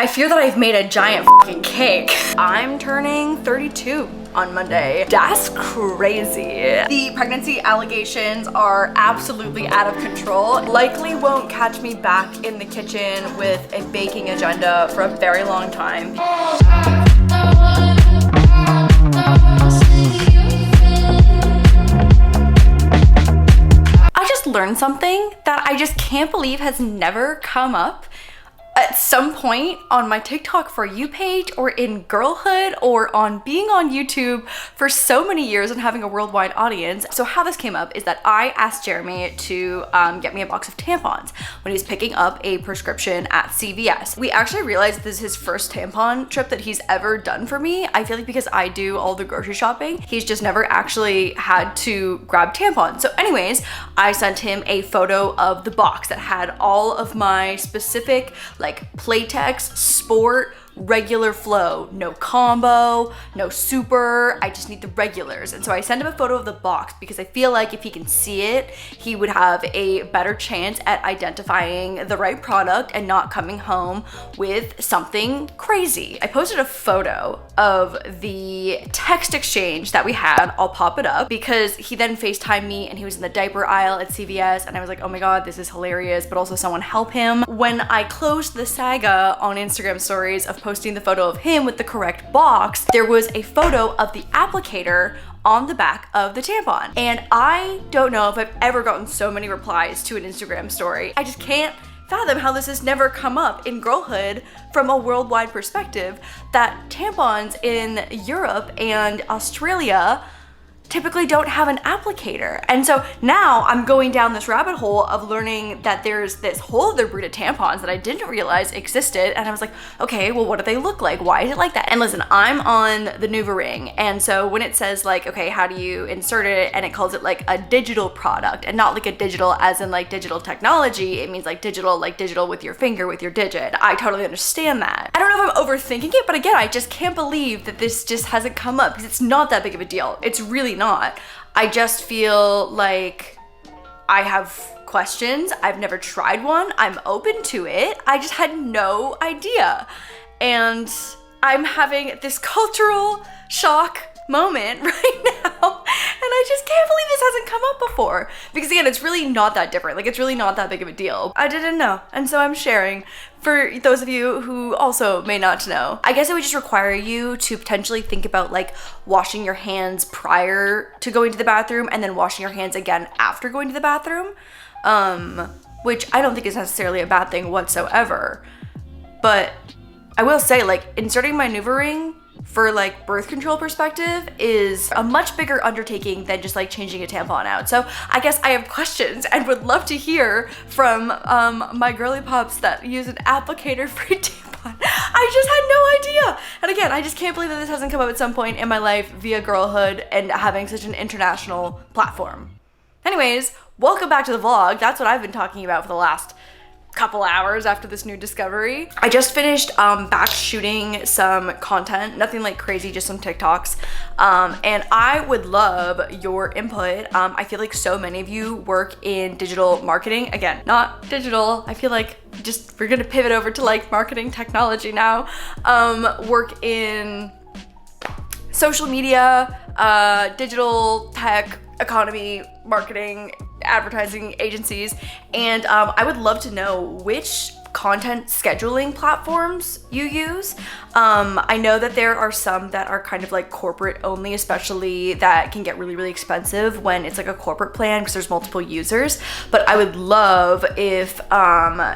I fear that I've made a giant fucking cake. I'm turning 32 on Monday. That's crazy. The pregnancy allegations are absolutely out of control. Likely won't catch me back in the kitchen with a baking agenda for a very long time. I just learned something that I just can't believe has never come up at some point on my TikTok For You page or in girlhood or on being on YouTube for so many years and having a worldwide audience. So how this came up is that I asked Jeremy to get me a box of tampons when he was picking up a prescription at CVS. We actually realized this is his first tampon trip that he's ever done for me. I feel like because I do all the grocery shopping, he's just never actually had to grab tampons. So anyways, I sent him a photo of the box that had all of my specific like Playtex, Sport, regular flow, no combo, no super, I just need the regulars. And so I sent him a photo of the box because I feel like if he can see it, he would have a better chance at identifying the right product and not coming home with something crazy. I posted a photo of the text exchange that we had. I'll pop it up because he then FaceTimed me and he was in the diaper aisle at CVS and I was like, oh my God, this is hilarious, but also someone help him. When I closed the saga on Instagram stories of posting the photo of him with the correct box, there was a photo of the applicator on the back of the tampon. And I don't know if I've ever gotten so many replies to an Instagram story. I just can't fathom how this has never come up in girlhood from a worldwide perspective, that tampons in Europe and Australia typically don't have an applicator. And so now I'm going down this rabbit hole of learning that there's this whole other breed of tampons that I didn't realize existed. And I was like, okay, well, what do they look like? Why is it like that? And listen, I'm on the NuvaRing. And so when it says like, okay, how do you insert it? And it calls it like a digital product and not like a digital as in like digital technology. It means like digital with your finger, with your digit. I totally understand that. I don't know if I'm overthinking it, but again, I just can't believe that this just hasn't come up because it's not that big of a deal. It's really not. I just feel like I have questions. I've never tried one. I'm open to it. I just had no idea. And I'm having this cultural shock moment right now. And I just can't believe this hasn't come up before. Because again, it's really not that different. Like, it's really not that big of a deal. I didn't know. And so I'm sharing for those of you who also may not know. I guess it would just require you to potentially think about like washing your hands prior to going to the bathroom and then washing your hands again after going to the bathroom. Which I don't think is necessarily a bad thing whatsoever. But I will say, like, inserting my NuvaRing for like birth control perspective is a much bigger undertaking than just like changing a tampon out. So I guess I have questions and would love to hear from my girly pops that use an applicator-free tampon. I just had no idea. And again, I just can't believe that this hasn't come up at some point in my life via girlhood and having such an international platform. Anyways, welcome back to the vlog. That's what I've been talking about for the last couple hours after this new discovery. I just finished back shooting some content, nothing like crazy, just some TikToks, and I would love your input. I feel like so many of you work in digital marketing. Again, not digital, I feel like just we're gonna pivot over to like marketing technology now. Work in social media, digital tech, economy, marketing, advertising agencies, and I would love to know which content scheduling platforms you use. I know that there are some that are kind of like corporate only, especially that can get really, really expensive when it's like a corporate plan because there's multiple users. But I would love if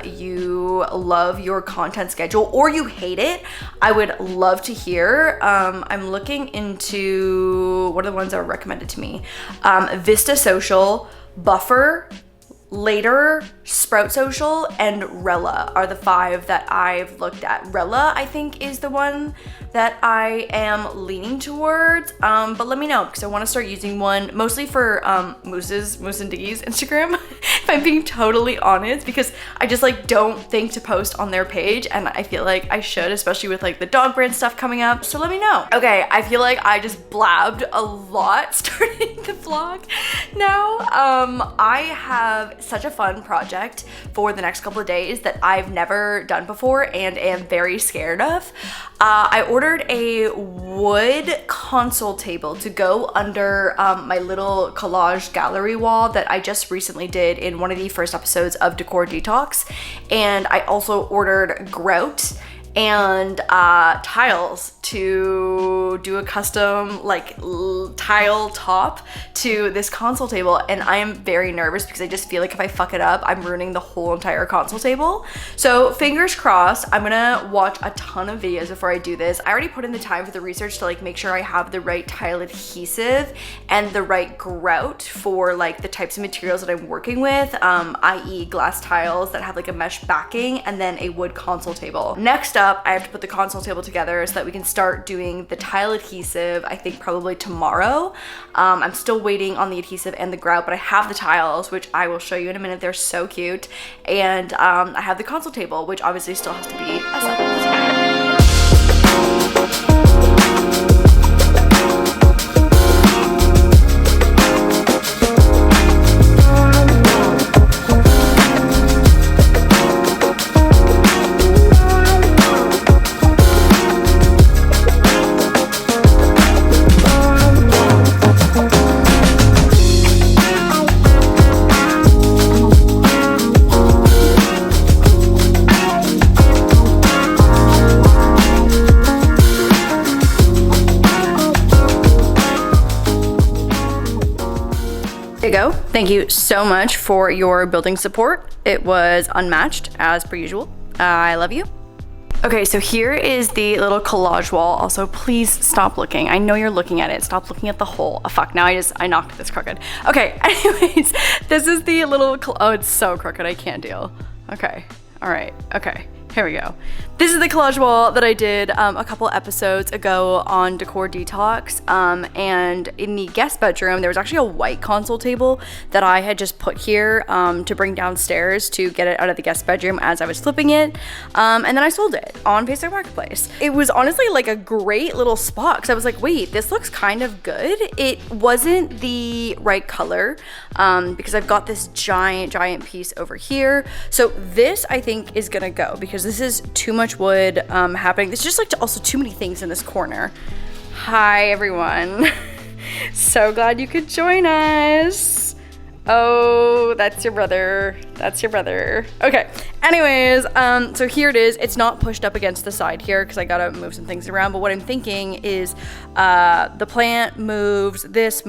you love your content schedule or you hate it. I would love to hear. I'm looking into, what are the ones that are recommended to me? Vista Social, Buffer, Later, Sprout Social, and Rella are the 5 that I've looked at. Rella, I think, is the one that I am leaning towards, but let me know because I want to start using one mostly for Moose and Diggy's Instagram, if I'm being totally honest, because I just like don't think to post on their page and I feel like I should, especially with like the dog brand stuff coming up. So let me know. Okay, I feel like I just blabbed a lot starting the vlog now. I have such a fun project for the next couple of days that I've never done before and am very scared of. I ordered a wood console table to go under my little collage gallery wall that I just recently did in one of the first episodes of Decor Detox. And I also ordered grout and tiles to do a custom like tile top to this console table, and I am very nervous because I just feel like if I fuck it up, I'm ruining the whole entire console table. So fingers crossed. I'm gonna watch a ton of videos before I do this. I already put in the time for the research to like make sure I have the right tile adhesive and the right grout for like the types of materials that I'm working with, i.e. glass tiles that have like a mesh backing and then a wood console table. Next up, I have to put the console table together so that we can start doing the tile adhesive, I think probably tomorrow. I'm still waiting on the adhesive and the grout, but I have the tiles, which I will show you in a minute. They're so cute. And I have the console table, which obviously still has to be assembled. There you go. Thank you so much for your building support. It was unmatched as per usual. I love you. Okay, so here is the little collage wall. Also, please stop looking. I know you're looking at it. Stop looking at the hole. Oh, fuck, now I knocked this crooked. Okay, anyways, this is the little, oh, it's so crooked, I can't deal. Okay, all right, okay. Here we go. This is the collage wall that I did a couple episodes ago on Decor Detox, and in the guest bedroom there was actually a white console table that I had just put here to bring downstairs to get it out of the guest bedroom as I was flipping it, and then I sold it on Facebook Marketplace. It was honestly like a great little spot because I was like, wait, this looks kind of good. It wasn't the right color because I've got this giant piece over here, so this I think is gonna go because this is too much wood happening. There's just like also too many things in this corner. Hi everyone. So glad you could join us. Oh, that's your brother. That's your brother. Okay. Anyways, so here it is. It's not pushed up against the side here because I gotta move some things around. But what I'm thinking is the plant moves, this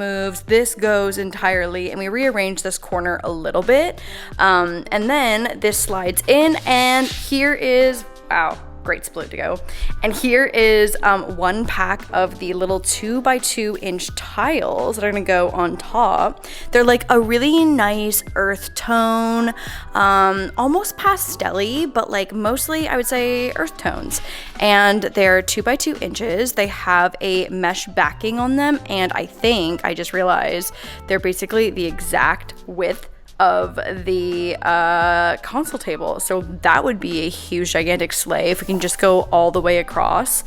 goes entirely, and we rearrange this corner a little bit. And then this slides in, and here is, wow, great split to go. And here is one pack of the little 2x2 inch tiles that are gonna go on top. They're like a really nice earth tone, almost pastel-y, but like mostly I would say earth tones. And they're 2x2 inches. They have a mesh backing on them, and I think I just realized they're basically the exact width of the console table. So that would be a huge gigantic sleigh if we can just go all the way across,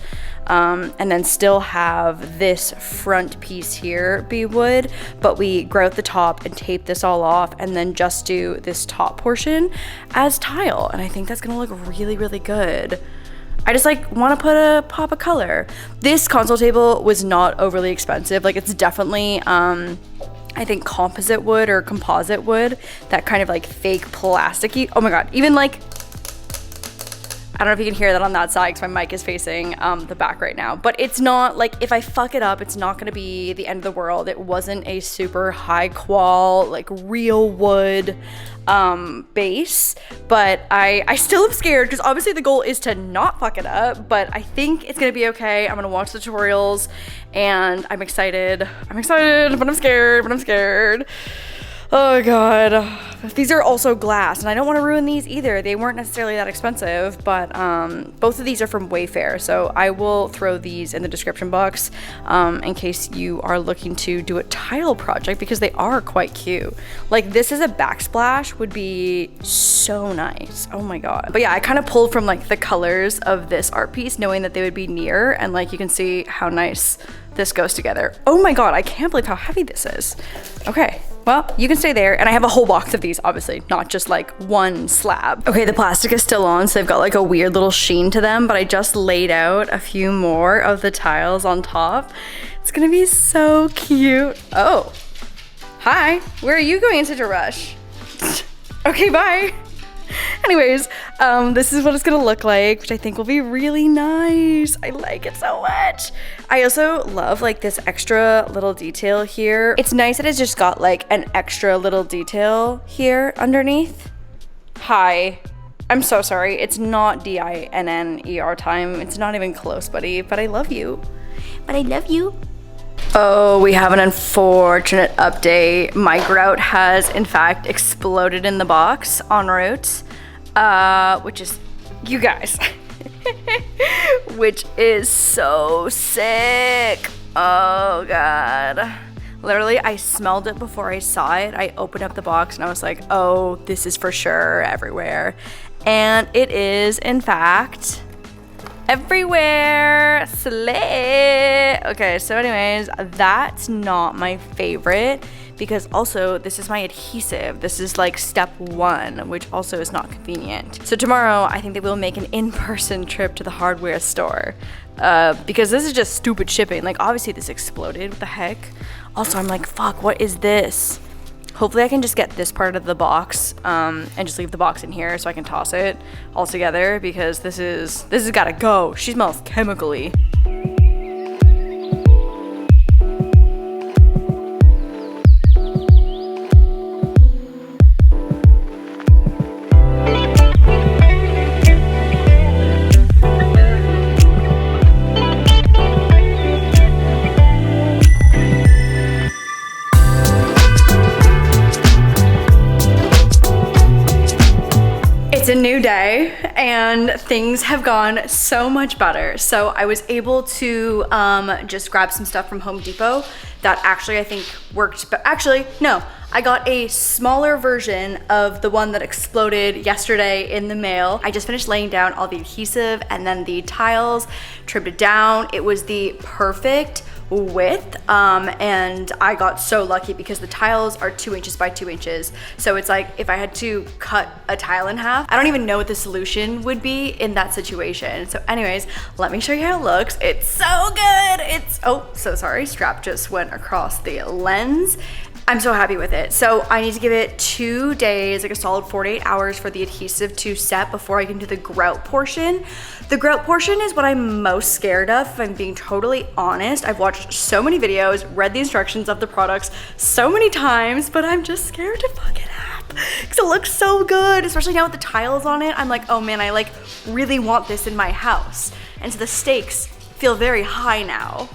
and then still have this front piece here be wood, but we grout the top and tape this all off and then just do this top portion as tile. And I think that's gonna look really, really good. I just like want to put a pop of color. This console table was not overly expensive. Like it's definitely I think composite wood or composite wood, that kind of like fake plasticky. Oh my god, even like, I don't know if you can hear that on that side because my mic is facing the back right now, but it's not like, if I fuck it up, it's not gonna be the end of the world. It wasn't a super high qual, like real wood base, but I still am scared because obviously the goal is to not fuck it up, but I think it's gonna be okay. I'm gonna watch the tutorials and I'm excited, but I'm scared. Oh god. These are also glass, and I don't want to ruin these either. They weren't necessarily that expensive, but both of these are from Wayfair, so I will throw these in the description box in case you are looking to do a tile project, because they are quite cute. Like this as a backsplash would be so nice. Oh my god. But yeah, I kind of pulled from like the colors of this art piece, knowing that they would be near, and like you can see how nice this goes together. Oh my god, I can't believe how heavy this is. Okay. Well, you can stay there. And I have a whole box of these, obviously, not just like one slab. Okay, the plastic is still on, so they've got like a weird little sheen to them, but I just laid out a few more of the tiles on top. It's gonna be so cute. Oh, hi, where are you going in such a rush? Okay, bye. Anyways, this is what it's gonna look like, which I think will be really nice. I like it so much. I also love like this extra little detail here. It's nice that it's just got like an extra little detail here underneath. Hi, I'm so sorry. It's not DINNER time. It's not even close, buddy, but I love you. But I love you. Oh, we have an unfortunate update. My grout has in fact exploded in the box en route, which is, you guys, which is so sick. Oh God. Literally, I smelled it before I saw it. I opened up the box and I was like, oh, this is for sure everywhere. And it is in fact everywhere. Slay. Okay, so anyways, that's not my favorite because also this is my adhesive. This is like step 1, which also is not convenient. So tomorrow I think that we'll make an in-person trip to the hardware store because this is just stupid shipping. Like obviously this exploded, what the heck? Also I'm like, fuck, what is this? Hopefully I can just get this part of the box and just leave the box in here so I can toss it all together because this has gotta go. She smells chemically. It's a new day and things have gone so much better. So I was able to just grab some stuff from Home Depot that actually I think worked, but actually no, I got a smaller version of the one that exploded yesterday in the mail. I just finished laying down all the adhesive and then the tiles, trimmed it down. It was the perfect width and I got so lucky because the tiles are 2 inches by 2 inches. So it's like if I had to cut a tile in half, I don't even know what the solution would be in that situation. So anyways, let me show you how it looks. It's so good. It's, oh, so sorry, strap just went across the lens. I'm so happy with it. So I need to give it 2 days, like a solid 48 hours for the adhesive to set before I can do the grout portion. The grout portion is what I'm most scared of, if I'm being totally honest. I've watched so many videos, read the instructions of the products so many times, but I'm just scared to fuck it up because it looks so good, especially now with the tiles on it. I'm like, oh man, I like really want this in my house. And so the stakes feel very high now.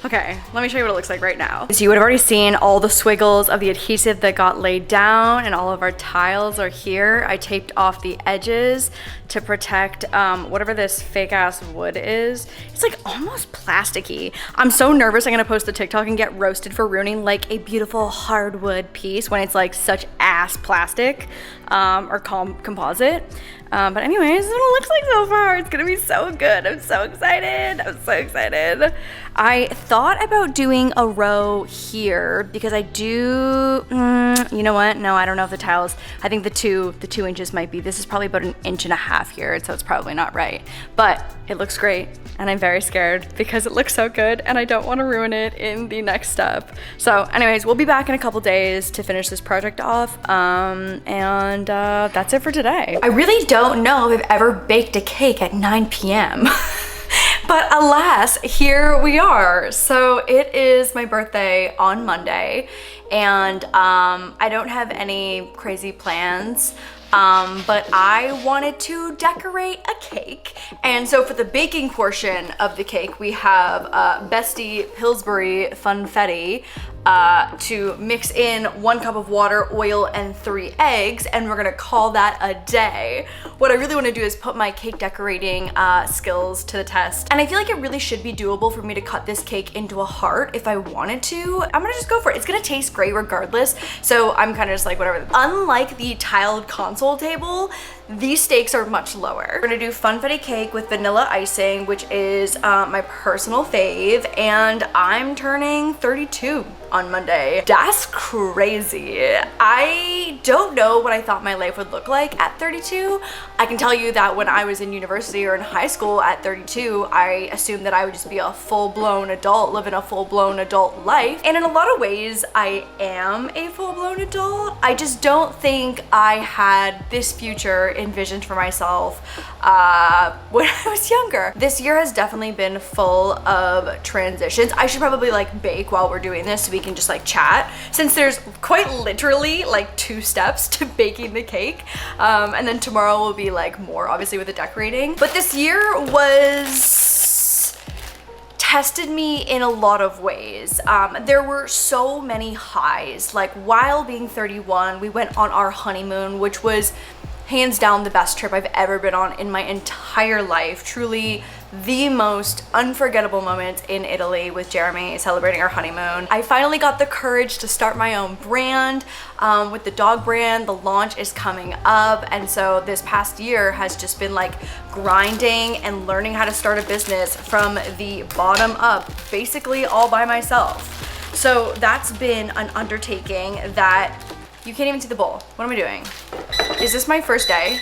Okay, let me show you what it looks like right now. So you would have already seen all the swiggles of the adhesive that got laid down and all of our tiles are here. I taped off the edges to protect whatever this fake ass wood is. It's like almost plasticky. I'm so nervous I'm gonna post the TikTok and get roasted for ruining like a beautiful hardwood piece when it's like such ass plastic or composite. But anyways, this is what it looks like so far. It's gonna be so good. I'm so excited. I'm so excited. I thought about doing a row here because I do, you know what? No, I don't know if the tiles, I think the two inches might be, this is probably about 1.5 inches here, so it's probably not right. But it looks great and I'm very scared because it looks so good and I don't want to ruin it in the next step. So anyways, we'll be back in a couple days to finish this project off. And that's it for today. I really don't know if I've ever baked a cake at 9 p.m. But alas, here we are. So it is my birthday on Monday and I don't have any crazy plans. But I wanted to decorate a cake. And so for the baking portion of the cake, we have Bestie Pillsbury Funfetti to mix in 1 cup of water, oil, and 3 eggs, and we're gonna call that a day. What I really wanna do is put my cake decorating skills to the test. And I feel like it really should be doable for me to cut this cake into a heart if I wanted to. I'm gonna just go for it. It's gonna taste great regardless, so I'm kind of just like, whatever. Unlike the tiled console table, these stakes are much lower. We're gonna do funfetti cake with vanilla icing, which is my personal fave, and I'm turning 32 on Monday. That's crazy. I don't know what I thought my life would look like at 32. I can tell you that when I was in university or in high school at 32, I assumed that I would just be a full-blown adult, living a full-blown adult life. And in a lot of ways, I am a full-blown adult. I just don't think I had this future envisioned for myself when I was younger. This year has definitely been full of transitions. I should probably like bake while we're doing this so we can just like chat, since there's quite literally like 2 steps to baking the cake. And then tomorrow will be like more obviously with the decorating. But this year tested me in a lot of ways. There were so many highs. Like while being 31, we went on our honeymoon, which was hands down the best trip I've ever been on in my entire life. Truly the most unforgettable moments in Italy with Jeremy celebrating our honeymoon. I finally got the courage to start my own brand with the dog brand. The launch is coming up, and so this past year has just been like grinding and learning how to start a business from the bottom up, basically all by myself. So that's been an undertaking that you can't even see the bowl. What am I doing? Is this my first day?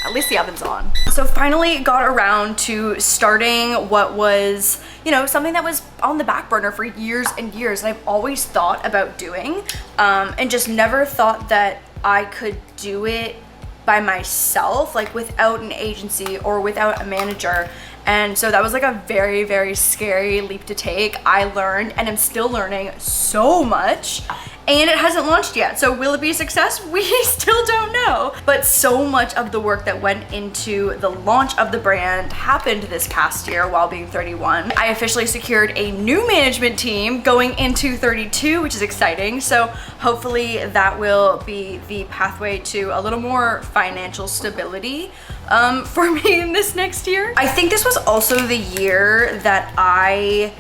At least the oven's on. So finally got around to starting what was, you know, something that was on the back burner for years and years, and I've always thought about doing, and just never thought that I could do it by myself, like without an agency or without a manager. And so that was like a very, very scary leap to take. I learned and am still learning so much, and it hasn't launched yet. So will it be a success? We still don't know. But so much of the work that went into the launch of the brand happened this past year while being 31. I officially secured a new management team going into 32, which is exciting. So hopefully that will be the pathway to a little more financial stability for me in this next year. I think this was also the year that I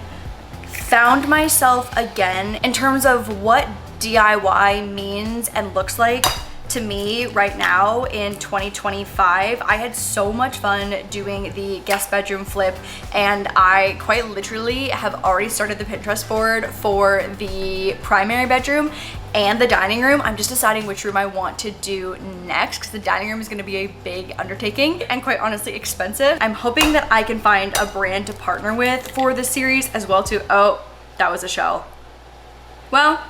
found myself again in terms of what DIY means and looks like to me right now in 2025. I had so much fun doing the guest bedroom flip, and I quite literally have already started the Pinterest board for the primary bedroom and the dining room. I'm just deciding which room I want to do next, because the dining room is going to be a big undertaking and quite honestly expensive. I'm hoping that I can find a brand to partner with for the series as well too. Oh, that was a shell. Well,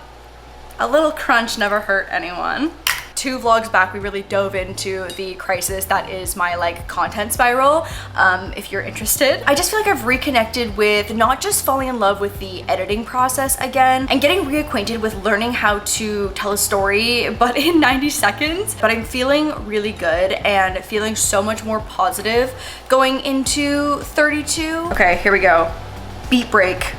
a little crunch never hurt anyone. 2 vlogs back, we really dove into the crisis that is my like content spiral. If you're interested, I just feel like I've reconnected with not just falling in love with the editing process again and getting reacquainted with learning how to tell a story, but in 90 seconds. But I'm feeling really good and feeling so much more positive going into 32. Okay, here we go. Beat break.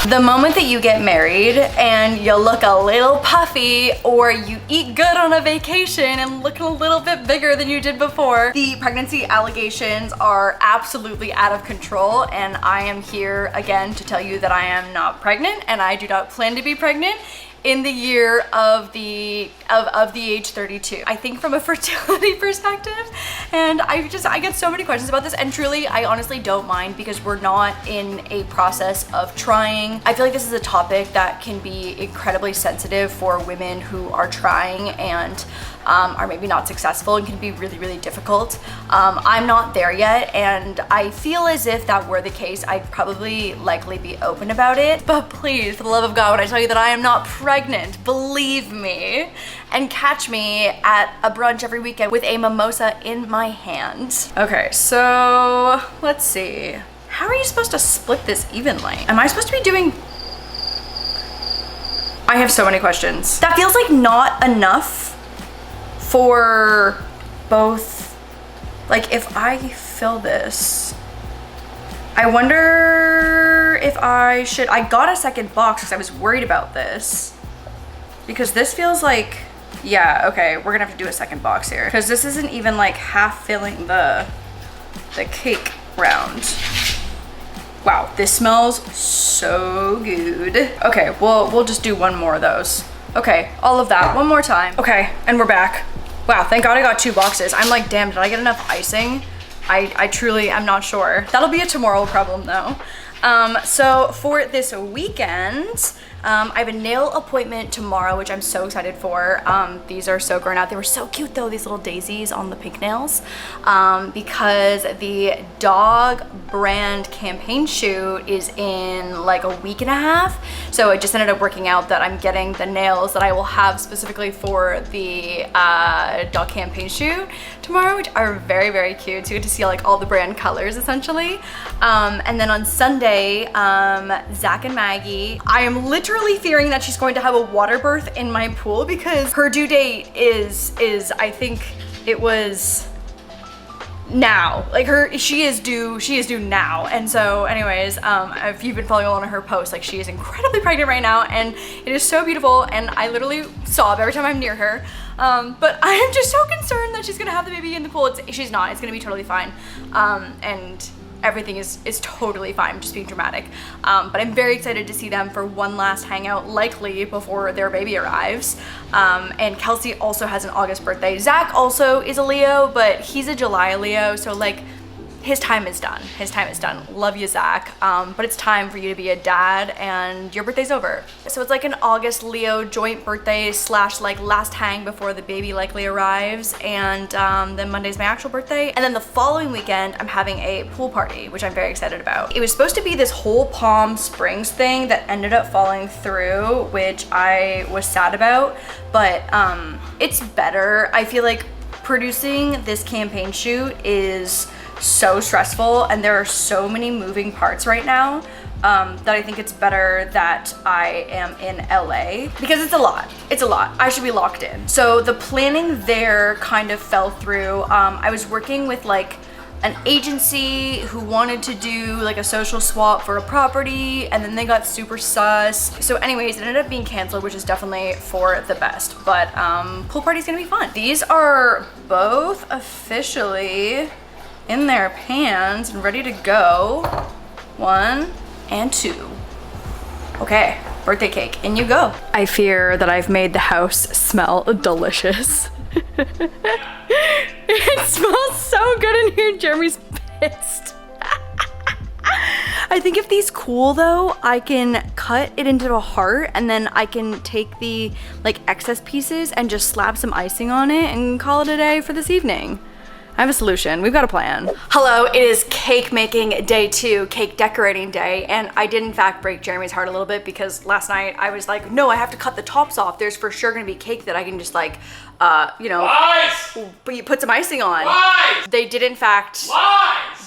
The moment that you get married and you look a little puffy, or you eat good on a vacation and look a little bit bigger than you did before, the pregnancy allegations are absolutely out of control, and I am here again to tell you that I am not pregnant, and I do not plan to be pregnant in the year of the age 32. I think from a fertility perspective, and I get so many questions about this, and truly I honestly don't mind, because we're not in a process of trying. I feel like this is a topic that can be incredibly sensitive for women who are trying and are maybe not successful, and can be really, really difficult. I'm not there yet, and I feel as if that were the case, I'd probably likely be open about it. But please, for the love of God, when I tell you that I am not pregnant, believe me, and catch me at a brunch every weekend with a mimosa in my hand. Okay, so let's see. How are you supposed to split this evenly? Am I supposed to be doing... I have so many questions. That feels like not enough for both. Like, if I fill this, I wonder if I should... I got a second box because I was worried about this, because this feels like... Yeah, okay, we're gonna have to do a second box here, because this isn't even like half filling the cake round. Wow, this smells so good. Okay, well, we'll just do one more of those. Okay, all of that, one more time. Okay, and we're back. Wow, thank God I got 2 boxes. I'm like, damn, did I get enough icing? I truly am not sure. That'll be a tomorrow problem though. So for this weekend, I have a nail appointment tomorrow, which I'm so excited for. These are so grown out. They were so cute though, these little daisies on the pink nails, because the dog brand campaign shoot is in like a week and a half. So it just ended up working out that I'm getting the nails that I will have specifically for the dog campaign shoot tomorrow, which are very, very cute. So you get to see like all the brand colors essentially. And then on Sunday, Zach and Maggie, I am literally fearing that she's going to have a water birth in my pool because her due date is I think it was now. Like she is due now. And so anyways, if you've been following along on her posts, like she is incredibly pregnant right now and it is so beautiful and I literally sob every time I'm near her. But I am just so concerned that she's gonna have the baby in the pool. She's not, it's gonna be totally fine. And everything is totally fine. I'm just being dramatic. But I'm very excited to see them for one last hangout, likely before their baby arrives. And Kelsey also has an August birthday. Zach also is a Leo, but he's a July Leo, so like his time is done. His time is done. Love you, Zach. But it's time for you to be a dad and your birthday's over. So it's like an August Leo joint birthday / like last hang before the baby likely arrives. And then Monday's my actual birthday. And then the following weekend, I'm having a pool party, which I'm very excited about. It was supposed to be this whole Palm Springs thing that ended up falling through, which I was sad about, but it's better. I feel like producing this campaign shoot is so stressful and there are so many moving parts right now that I think it's better that I am in LA because it's a lot. It's a lot. I should be locked in. So the planning there kind of fell through. I was working with like an agency who wanted to do like a social swap for a property and then they got super sus. So anyways, it ended up being canceled, which is definitely for the best, but pool party's gonna be fun. These are both officially in their pans and ready to go. 1 and 2. Okay, birthday cake, in you go. I fear that I've made the house smell delicious. It smells so good in here. Jeremy's pissed. I think if these cool though, I can cut it into a heart and then I can take the like excess pieces and just slap some icing on it and call it a day for this evening. I have a solution. We've got a plan. Hello, it is cake making day 2, cake decorating day, and I did in fact break Jeremy's heart a little bit because last night I was like, no, I have to cut the tops off. There's for sure gonna be cake that I can just like, you know, but you put some icing on. Lies! They did in fact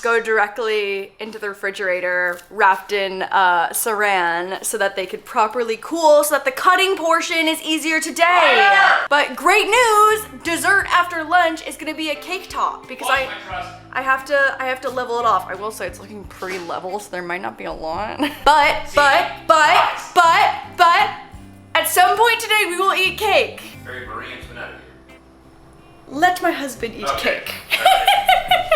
go directly into the refrigerator wrapped in saran so that they could properly cool so that the cutting portion is easier today. But great news, dessert after lunch is gonna be a cake top because I have to level it off. I will say it's looking pretty level, so there might not be a lot. But at some point today we will eat cake. Very Marie Antoinette here. Let my husband eat cake.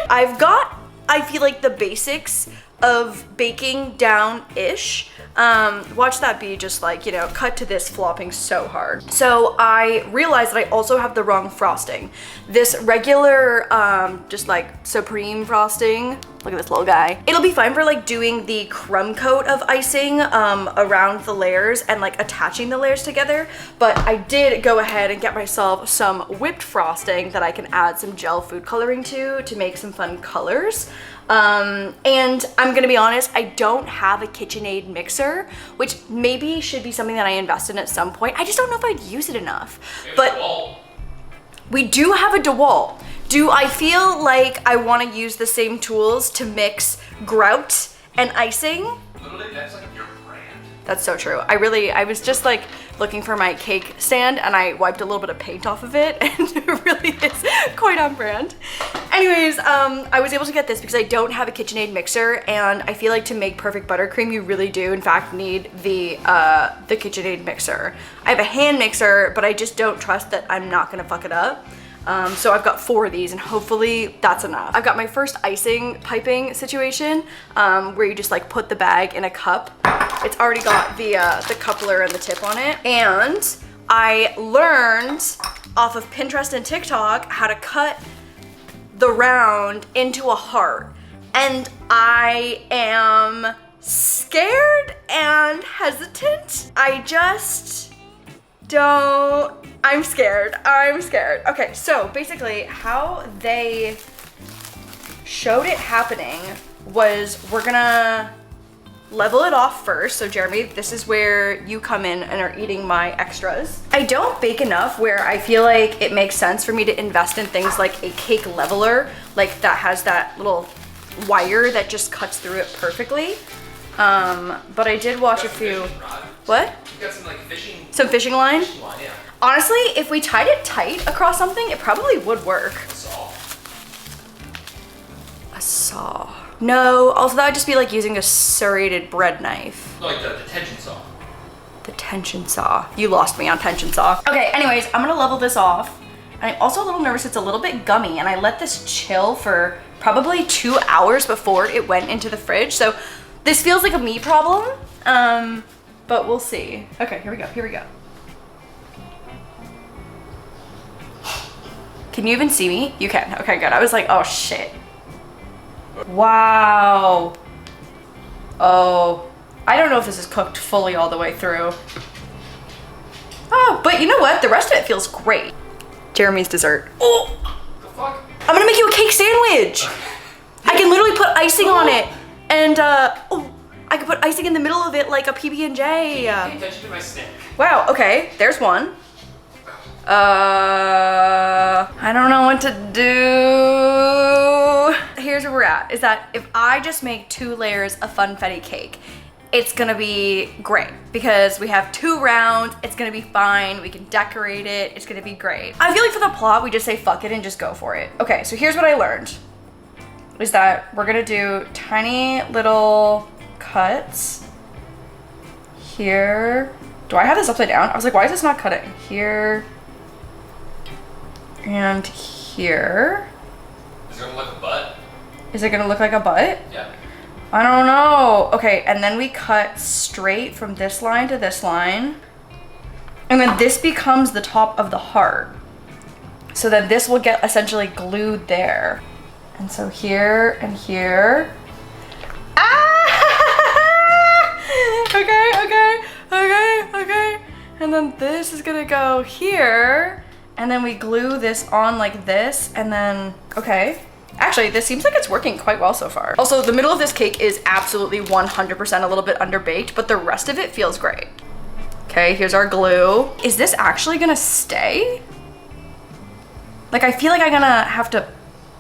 I've got, I feel like, the basics of baking down-ish. Watch that be just like, you know, cut to this flopping so hard. So I realized that I also have the wrong frosting. This regular, just like supreme frosting, look at this little guy. It'll be fine for like doing the crumb coat of icing around the layers and like attaching the layers together. But I did go ahead and get myself some whipped frosting that I can add some gel food coloring to make some fun colors. And I'm gonna be honest, I don't have a KitchenAid mixer, which maybe should be something that I invest in at some point. I just don't know if I'd use it enough. But we do have a DeWalt. Do I feel like I want to use the same tools to mix grout and icing? Literally, that's like your brand. That's so true. I was just like looking for my cake stand and I wiped a little bit of paint off of it and it really is quite on brand. Anyways, I was able to get this because I don't have a KitchenAid mixer and I feel like to make perfect buttercream, you really do in fact need the KitchenAid mixer. I have a hand mixer, but I just don't trust that I'm not gonna fuck it up. So I've got 4 of these and hopefully that's enough. I've got my first icing piping situation where you just like put the bag in a cup. It's already got the coupler and the tip on it. And I learned off of Pinterest and TikTok how to cut the round into a heart. And I am scared and hesitant. I'm scared. Okay, so basically how they showed it happening was we're gonna level it off first. So Jeremy, this is where you come in and are eating my extras. I don't bake enough where I feel like it makes sense for me to invest in things like a cake leveler, like that has that little wire that just cuts through it perfectly. But I did watch a few. What? You got some like fishing. Some fishing line? Fishing line, yeah. Honestly, if we tied it tight across something, it probably would work. Saw. A saw. No, also that would just be like using a serrated bread knife. Like the tension saw. The tension saw. You lost me on tension saw. Okay, anyways, I'm gonna level this off. And I'm also a little nervous, it's a little bit gummy, and I let this chill for probably 2 hours before it went into the fridge. So this feels like a me problem, but we'll see. Okay, here we go. Can you even see me? You can, okay, good. I was like, oh shit. Wow. Oh, I don't know if this is cooked fully all the way through. Oh, but you know what? The rest of it feels great. Jeremy's dessert. Oh, The fuck? I'm gonna make you a cake sandwich. I can literally put icing on it. And oh, I could put icing in the middle of it like a PB&J. Pay attention to my stick. Wow, okay, there's one. I don't know what to do. Here's where we're at, is that if I just make 2 layers of funfetti cake, it's gonna be great because we have 2 rounds, it's gonna be fine, we can decorate it, it's gonna be great. I feel like for the plot, we just say fuck it and just go for it. Okay, so here's what I learned, is that we're gonna do tiny little cuts here. Do I have this upside down? I was like, why is this not cutting? Here and here. Is it gonna look like a butt? Is it gonna look like a butt? Yeah. I don't know. Okay, and then we cut straight from this line to this line. And then this becomes the top of the heart. So then this will get essentially glued there. And so here and here. Ah! Okay. And then this is gonna go here. And then we glue this on like this, and then, okay. Actually, this seems like it's working quite well so far. Also, the middle of this cake is absolutely 100% a little bit underbaked, but the rest of it feels great. Okay, here's our glue. Is this actually gonna stay? Like, I feel like I'm gonna have to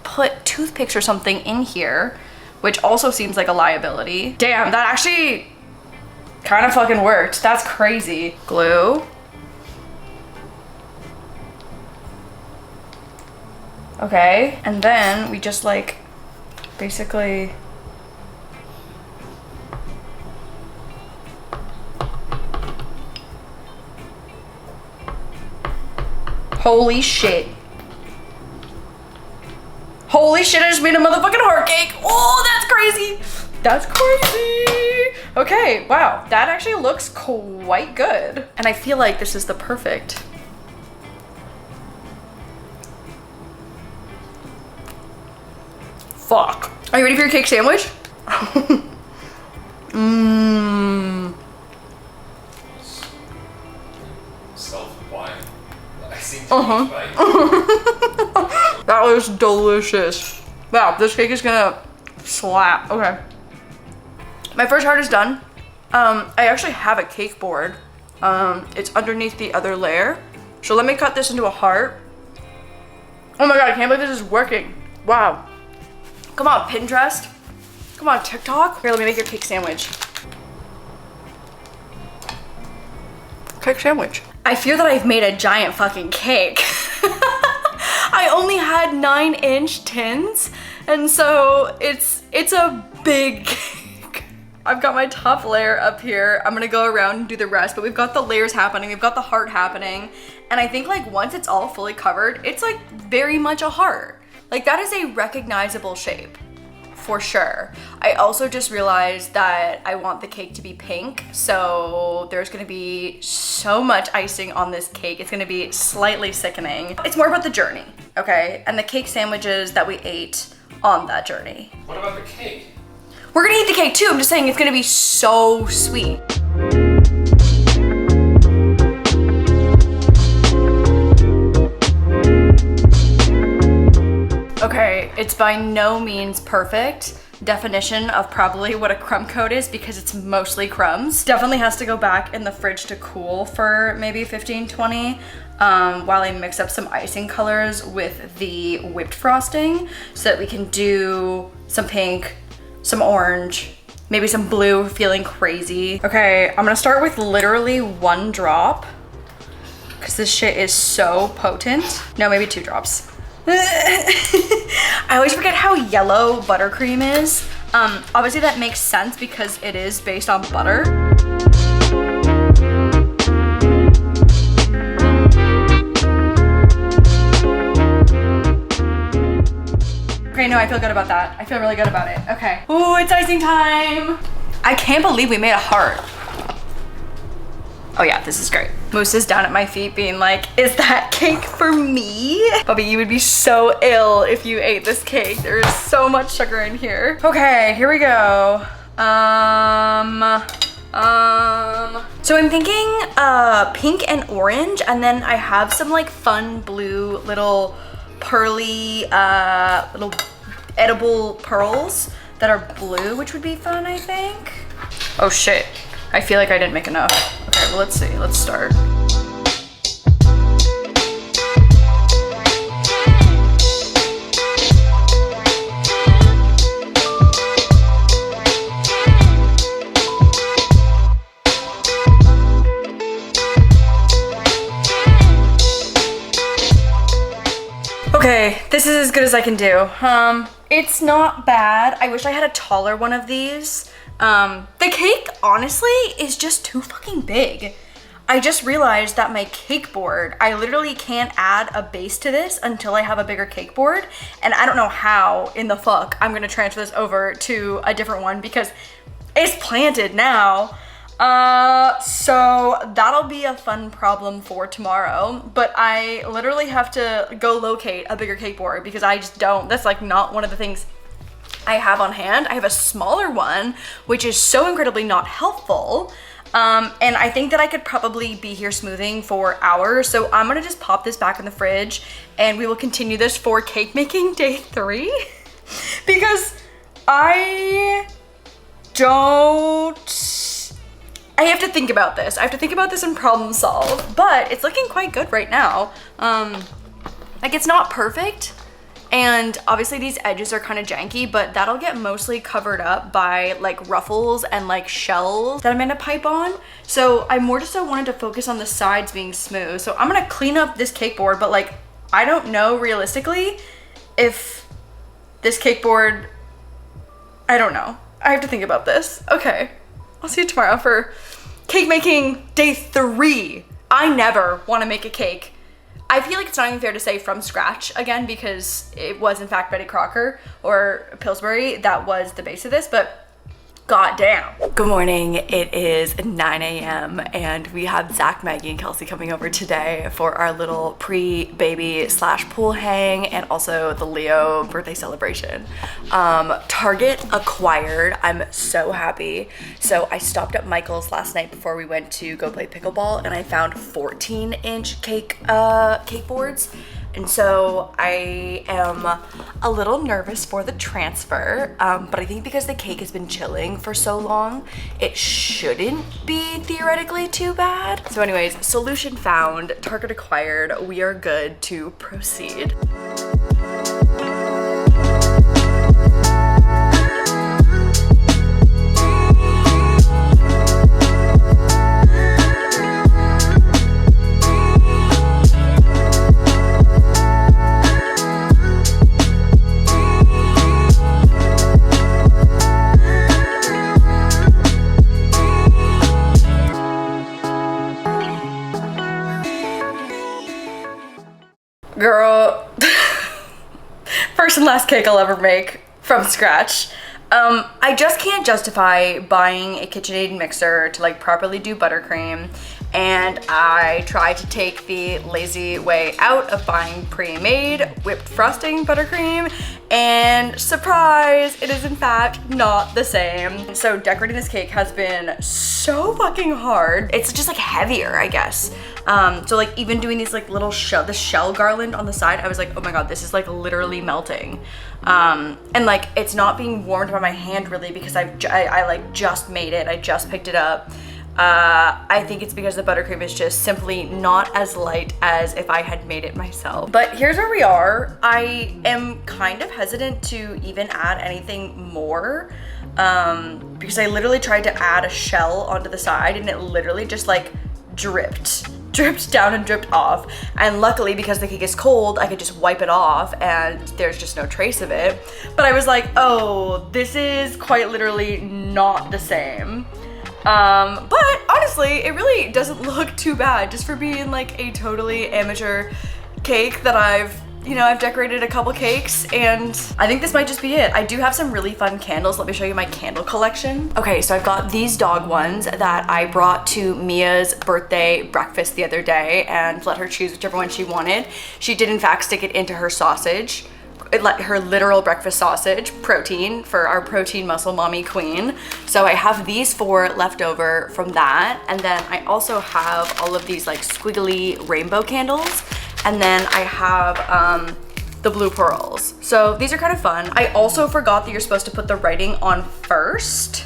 put toothpicks or something in here, which also seems like a liability. Damn, that actually kind of fucking worked. That's crazy. Glue. Okay, and then we just like basically holy shit. Holy shit, I just made a motherfucking heart cake. Oh, that's crazy. That's crazy. Okay, wow, that actually looks quite good. And I feel like this is the perfect. Fuck. Are you ready for your cake sandwich? Mmm. Self-wine. I seem to That was delicious. Wow, this cake is gonna slap. Okay. My first heart is done. I actually have a cake board. It's underneath the other layer. So let me cut this into a heart. Oh my god, I can't believe this is working. Wow. Come on, Pinterest. Come on, TikTok. Here, let me make your cake sandwich. Cake sandwich. I fear that I've made a giant fucking cake. I only had 9-inch tins, and so it's a big cake. I've got my top layer up here. I'm gonna go around and do the rest, but we've got the layers happening, we've got the heart happening, and I think like once it's all fully covered, it's like very much a heart. Like that is a recognizable shape for sure. I also just realized that I want the cake to be pink, so there's gonna be so much icing on this cake. It's gonna be slightly sickening. It's more about the journey, okay? And the cake sandwiches that we ate on that journey. What about the cake? We're gonna eat the cake too. I'm just saying it's gonna be so sweet. Okay, it's by no means perfect definition of probably what a crumb coat is because it's mostly crumbs. Definitely has to go back in the fridge to cool for maybe 15, 20 while I mix up some icing colors with the whipped frosting so that we can do some pink, some orange, maybe some blue, feeling crazy. Okay, I'm gonna start with literally 1 drop because this shit is so potent. No, maybe 2 drops. I always forget how yellow buttercream is. Obviously that makes sense because it is based on butter. Okay, no, I feel good about that. I feel really good about it. Okay. Ooh, it's icing time. I can't believe we made a heart. Oh yeah, this is great. Moose is down at my feet being like, is that cake for me? Bubby, you would be so ill if you ate this cake. There is so much sugar in here. Okay, here we go. So I'm thinking pink and orange, and then I have some like fun blue little pearly, little edible pearls that are blue, which would be fun, I think. Oh shit. I feel like I didn't make enough. Okay, well, let's see. Let's start. Okay, this is as good as I can do. It's not bad. I wish I had a taller one of these. The cake, honestly, is just too fucking big. I just realized that my cake board, I literally can't add a base to this until I have a bigger cake board. And I don't know how in the fuck I'm gonna transfer this over to a different one because it's planted now. So that'll be a fun problem for tomorrow. But I literally have to go locate a bigger cake board because I just don't. That's like not one of the things I have on hand. I have a smaller one, which is so incredibly not helpful. And I think that I could probably be here smoothing for hours. So I'm gonna just pop this back in the fridge and we will continue this for cake making day 3 because I have to think about this. I have to think about this and problem solve, but it's looking quite good right now. Like it's not perfect. And obviously these edges are kind of janky, but that'll get mostly covered up by like ruffles and like shells that I'm gonna pipe on. So I more just wanted to focus on the sides being smooth. So I'm gonna clean up this cake board, but like, I don't know realistically if this cake board, I don't know. I have to think about this. Okay, I'll see you tomorrow for cake making day 3. I never wanna make a cake. I feel like it's not even fair to say from scratch again because it was in fact Betty Crocker or Pillsbury that was the base of this, but goddamn. Good morning, it is 9 a.m. and we have Zach, Maggie, and Kelsey coming over today for our little pre-baby / pool hang and also the Leo birthday celebration. Target acquired, I'm so happy. So I stopped at Michael's last night before we went to go play pickleball and I found 14-inch cake boards. And so I am a little nervous for the transfer, but I think because the cake has been chilling for so long, it shouldn't be theoretically too bad. So anyways, solution found, target acquired, we are good to proceed. Girl, first and last cake I'll ever make. from scratch. I just can't justify buying a KitchenAid mixer to like properly do buttercream, and I tried to take the lazy way out of buying pre-made whipped frosting buttercream, and surprise, it is in fact not the same. So decorating this cake has been so fucking hard. It's just like heavier, I guess. So like even doing these like little the shell garland on the side, I was like, oh my god, this is like literally melting. And like it's not being warmed by my hand really because I like just made it. I just picked it up. I think it's because the buttercream is just simply not as light as if I had made it myself. But here's where we are. I am kind of hesitant to even add anything more because I literally tried to add a shell onto the side and it literally just like dripped down and dripped off. And luckily, because the cake is cold, I could just wipe it off and there's just no trace of it. But I was like, oh, this is quite literally not the same. But honestly, it really doesn't look too bad just for being like a totally amateur cake that I've decorated a couple cakes, and I think this might just be it. I do have some really fun candles. Let me show you my candle collection. Okay, so I've got these dog ones that I brought to Mia's birthday breakfast the other day and let her choose whichever one she wanted. She did in fact stick it into her sausage. It let her literal breakfast sausage, protein, for our protein muscle mommy queen. So I have these 4 left over from that. And then I also have all of these like squiggly rainbow candles. And then I have the blue pearls. So these are kind of fun. I also forgot that you're supposed to put the writing on first,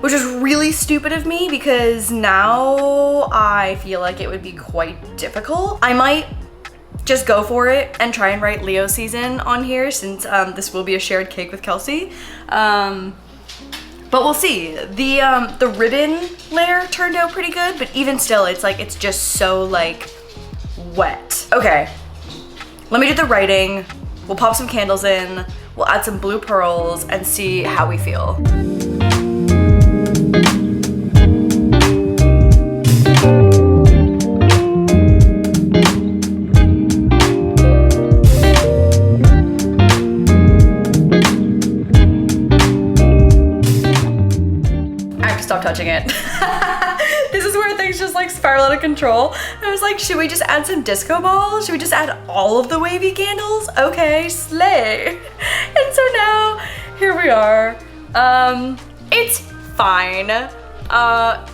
which is really stupid of me because now I feel like it would be quite difficult. I might just go for it and try and write Leo season on here since this will be a shared cake with Kelsey. But we'll see. The ribbon layer turned out pretty good, but even still, it's like, it's just so like wet. Okay, let me do the writing. We'll pop some candles in, we'll add some blue pearls and see how we feel. Stop touching it. This is where things just like spiral out of control. I was like, should we just add some disco balls? Should we just add all of the wavy candles? Okay, slay. And so now here we are. It's fine.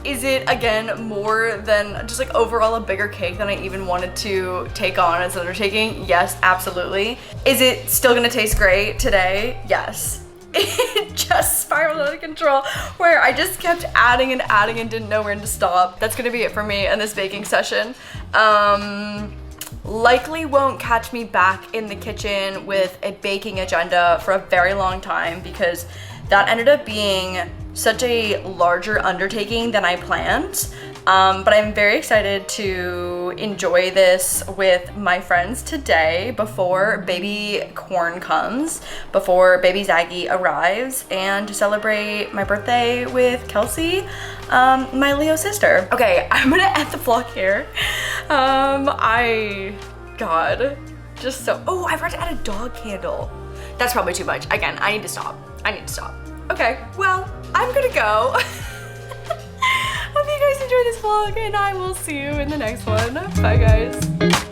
Is it again more than just like overall a bigger cake than I even wanted to take on as an undertaking? Yes, absolutely. Is it still gonna taste great today? Yes. It just spiraled out of control where I just kept adding and adding and didn't know when to stop. That's gonna be it for me in this baking session. Likely won't catch me back in the kitchen with a baking agenda for a very long time because that ended up being such a larger undertaking than I planned. But I'm very excited to enjoy this with my friends today before baby corn comes, before baby Zaggy arrives, and to celebrate my birthday with Kelsey, my Leo sister. Okay, I'm gonna end the vlog here. Oh, I forgot to add a dog candle. That's probably too much. Again, I need to stop. Okay, well, I'm gonna go. Hope you guys enjoyed this vlog and I will see you in the next one. Bye guys.